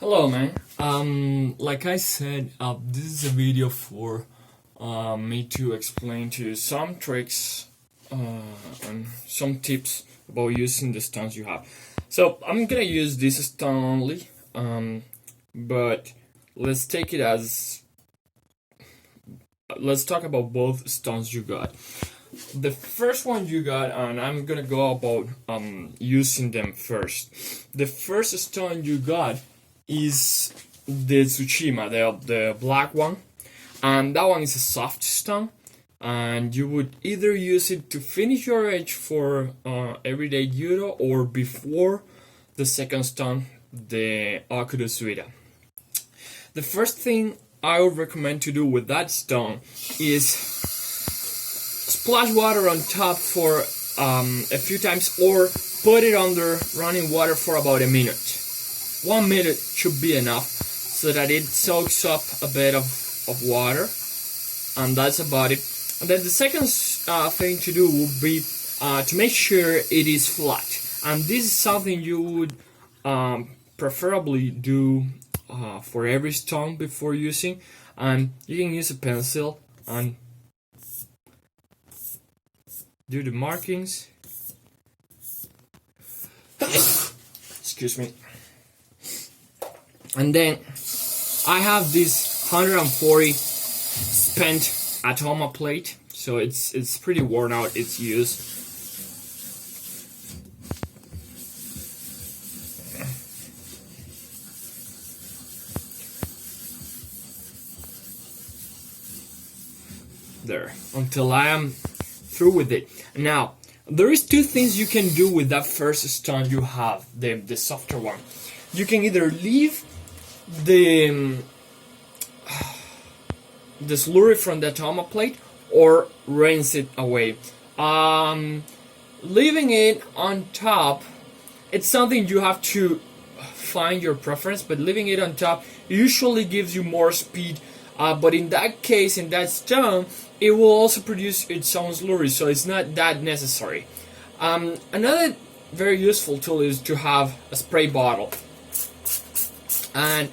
Hello, man. Like I said, this is a video for me to explain to you some tricks and some tips about using the stones you have. So I'm gonna use this stone only, but let's take it as let's talk about both stones you got. The first one you got, and I'm gonna go about using them first. The first stone you got is the Tsushima, the black one, and that one is a soft stone, and you would either use it to finish your edge for everyday judo or before the second stone, the Akudo Suida. The first thing I would recommend to do with that stone is splash water on top for a few times, or put it under running water for about a minute. 1 minute should be enough so that it soaks up a bit of water, and that's about it. And then the second thing to do would be to make sure it is flat, and this is something you would preferably do for every stone before using, and you can use a pencil and do the markings. Excuse me. And then I have this 140 spent Atoma plate, so it's pretty worn out, its use. There, until I am through with it. Now, there is two things you can do with that first stone you have, the softer one. You can either leave the slurry from the Atoma plate or rinse it away. Leaving it on top, it's something you have to find your preference, but leaving it on top usually gives you more speed, but in that case, in that stone, it will also produce its own slurry, so it's not that necessary. Another very useful tool is to have a spray bottle, and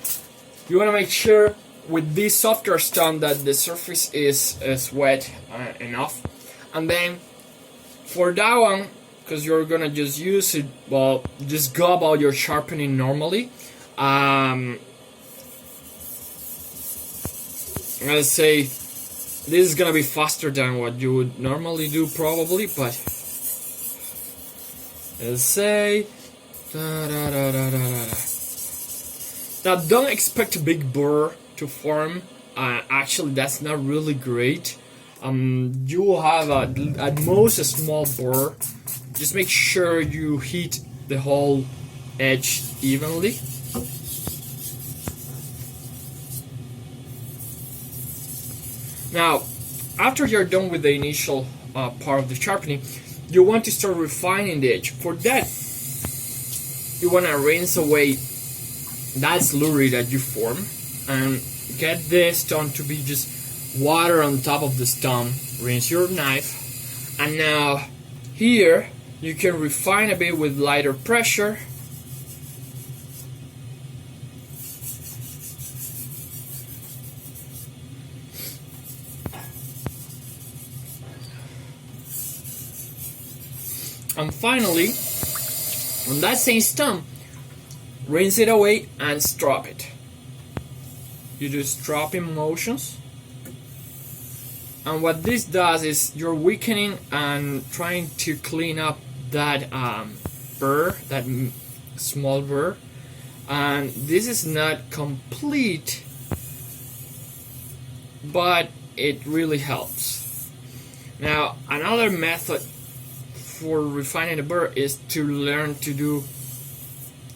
you want to make sure with this softer stone that the surface is wet enough. And then for that one, because you're gonna just use it, well, just go about your sharpening normally. Let's say this is gonna be faster than what you would normally do probably, but let's say now don't expect a big burr to form. Actually, that's not really great. You will have at most a small burr. Just make sure you heat the whole edge evenly. Now, after you're done with the initial part of the sharpening, you want to start refining the edge. For that, you want to rinse away that slurry that you form and get the stone to be just water on top of the stone. Rinse your knife, and now here you can refine a bit with lighter pressure. And finally, on that same stone, rinse it away and strop it. You do stropping motions, and what this does is you're weakening and trying to clean up that burr, that small burr, and this is not complete, but it really helps. Now, another method for refining the burr is to learn to do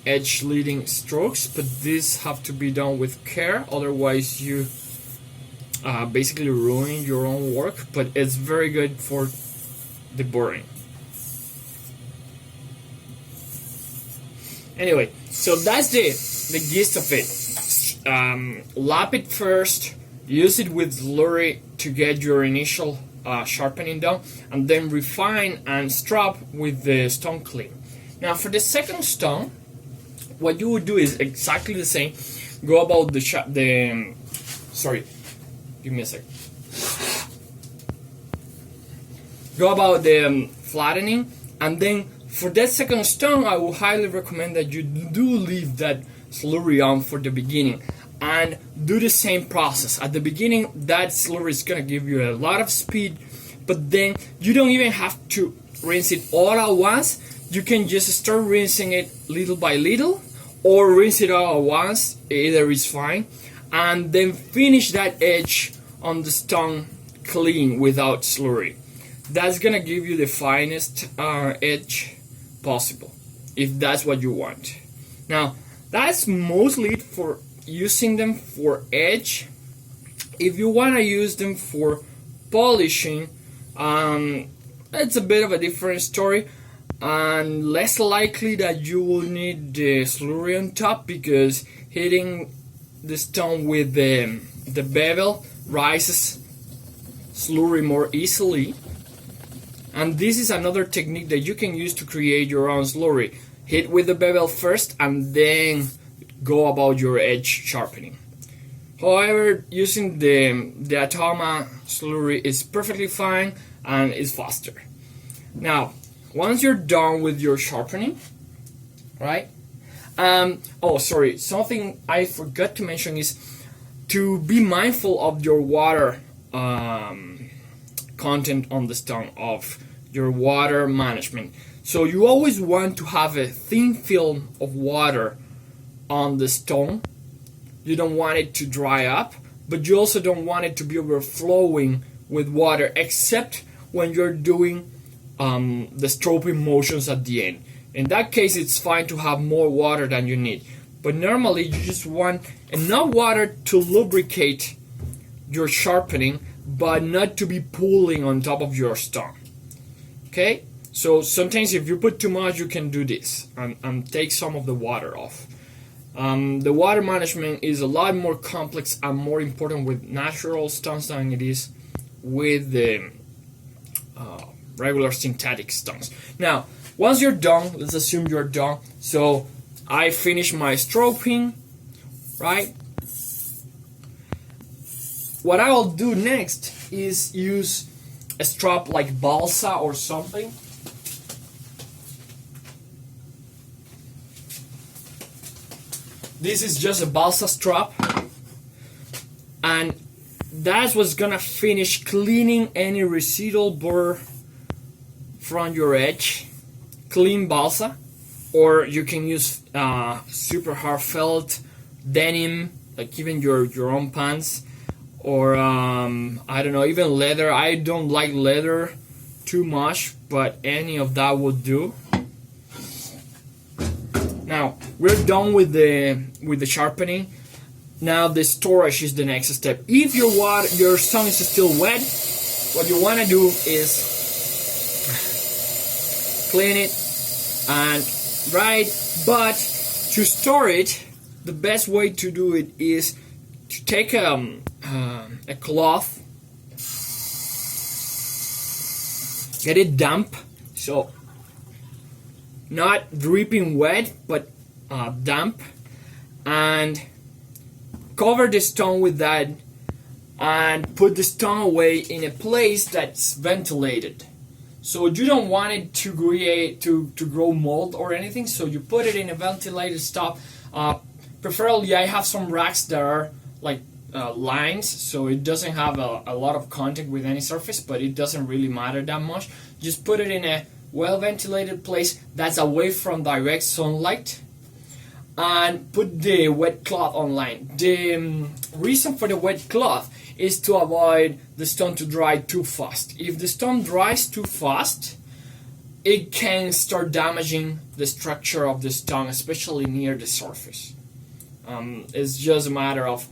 edge leading strokes, but these have to be done with care, otherwise you basically ruin your own work, but it's very good for the burring. Anyway, so that's the gist of it. Lap it first, use it with slurry to get your initial sharpening done, and then refine and strop with the stone clean. Now for the second stone, what you would do is exactly the same. Go about sorry, give me a sec. Go about the flattening, and then for that second stone, I would highly recommend that you do leave that slurry on for the beginning and do the same process. At the beginning, that slurry is gonna give you a lot of speed, but then you don't even have to rinse it all at once. You can just start rinsing it little by little, or rinse it all at once, either is fine, and then finish that edge on the stone clean without slurry. That's gonna give you the finest edge possible, if that's what you want. Now, that's mostly it for using them for edge. If you want to use them for polishing, it's a bit of a different story, and less likely that you will need the slurry on top, because hitting the stone with the bevel rises slurry more easily. And this is another technique that you can use to create your own slurry. Hit with the bevel first and then go about your edge sharpening. However, using the Atoma slurry is perfectly fine and is faster. Now, once you're done with your sharpening, right? Oh, sorry, something I forgot to mention is to be mindful of your water content on the stone, of your water management. So you always want to have a thin film of water on the stone. You don't want it to dry up, but you also don't want it to be overflowing with water, except when you're doing the stropping motions at the end. In that case, it's fine to have more water than you need, but normally you just want enough water to lubricate your sharpening, but not to be pooling on top of your stone. Okay, so sometimes if you put too much, you can do this and take some of the water off. The water management is a lot more complex and more important with natural stones than it is with the regular synthetic stones. Now, once you're done, let's assume you're done. So I finished my stropping, right? What I will do next is use a strap like balsa or something. This is just a balsa strap, and that's what's gonna finish cleaning any residual burr from your edge. Clean balsa, or you can use super hard felt denim, like even your own pants, or I don't know, even leather. I don't like leather too much, but any of that would do. Now we're done with the sharpening. Now the storage is the next step. If your stone is still wet, what you want to do is clean it and dry it. But to store it, the best way to do it is to take a cloth, get it damp, so not dripping wet, but damp, and cover the stone with that, and put the stone away in a place that's ventilated. So you don't want it to grow mold or anything, so you put it in a ventilated spot. Preferably, I have some racks that are like lines, so it doesn't have a lot of contact with any surface, but it doesn't really matter that much. Just put it in a well ventilated place that's away from direct sunlight, and put the wet cloth online. The reason for the wet cloth is to avoid the stone to dry too fast. If the stone dries too fast, it can start damaging the structure of the stone, especially near the surface. It's just a matter of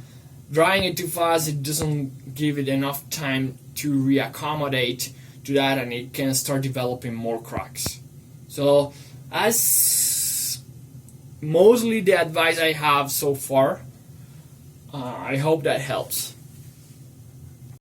drying it too fast. It doesn't give it enough time to reaccommodate to that, and it can start developing more cracks. So as mostly the advice I have so far. I hope that helps.